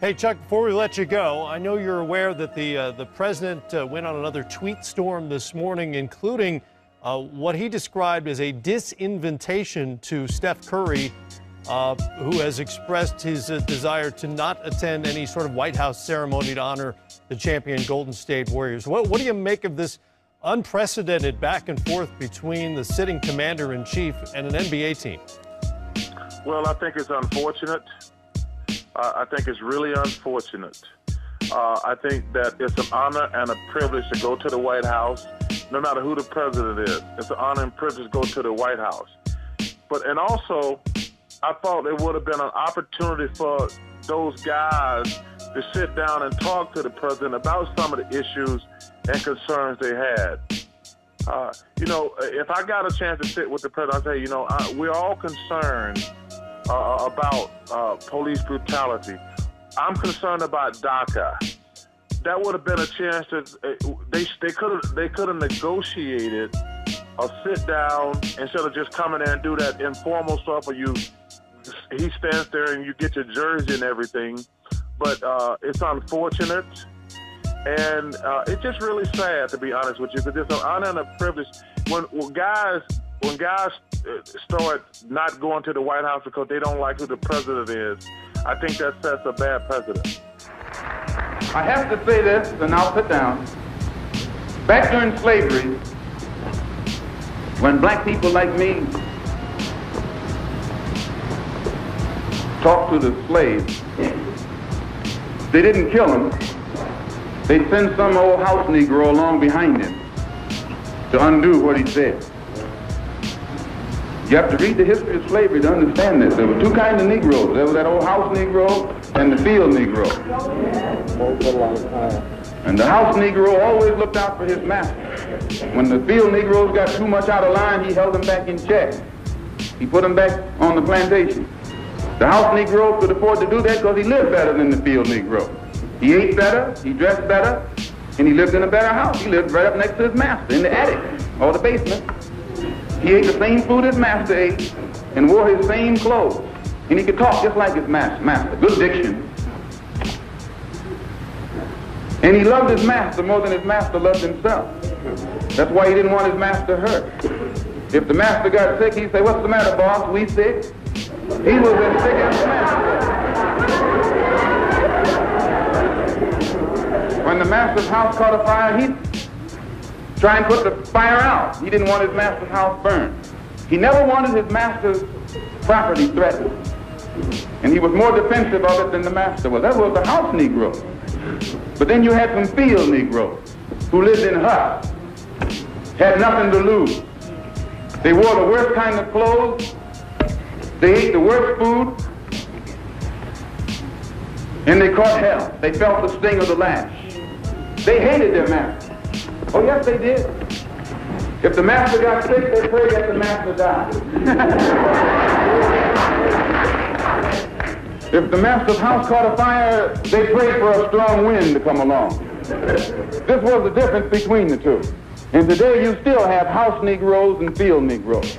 Hey, Chuck, before we let you go, I know you're aware that the president went on another tweet storm this morning, including what he described as a disinvitation to Steph Curry, who has expressed his desire to not attend any sort of White House ceremony to honor the champion Golden State Warriors. What do you make of this unprecedented back and forth between the sitting commander-in-chief and an NBA team? Well, I think it's unfortunate. I think it's really unfortunate. I think that it's an honor and a privilege to go to the White House, no matter who the president is. It's an honor and privilege to go to the White House. And also, I thought it would have been an opportunity for those guys to sit down and talk to the president about some of the issues and concerns they had. If I got a chance to sit with the president, I'd say, we're all concerned about police brutality. I'm concerned about DACA. That would have been a chance to they could have negotiated a sit down instead of just coming in and do that informal stuff where he stands there and you get your jersey and everything. But it's unfortunate, and it's just really sad, to be honest with you, because it's an honor and a privilege when guys start not going to the White House because they don't like who the president is. I think that sets a bad precedent. I have to say this, and I'll sit down. Back during slavery, when black people like me talked to the slaves, they didn't kill him. They'd send some old house Negro along behind him to undo what he said. You have to read the history of slavery to understand this. There were two kinds of Negroes. There was that old house Negro and the field Negro. And the house Negro always looked out for his master. When the field Negroes got too much out of line, he held them back in check. He put them back on the plantation. The house Negro could afford to do that because he lived better than the field Negro. He ate better, he dressed better, and he lived in a better house. He lived right up next to his master in the attic or the basement. He ate the same food his master ate and wore his same clothes. And he could talk just like his master. Good diction. And he loved his master more than his master loved himself. That's why he didn't want his master hurt. If the master got sick, he'd say, "What's the matter, boss? We sick?" He was as sick as the master. When the master's house caught a fire, he'd try and put the fire out. He didn't want his master's house burned. He never wanted his master's property threatened. And he was more defensive of it than the master was. That was the house Negro. But then you had some field Negroes who lived in huts, had nothing to lose. They wore the worst kind of clothes, they ate the worst food, and they caught hell. They felt the sting of the lash. They hated their master. Oh, yes, they did. If the master got sick, they prayed that the master died. If the master's house caught a fire, they prayed for a strong wind to come along. This was the difference between the two. And today you still have house Negroes and field Negroes.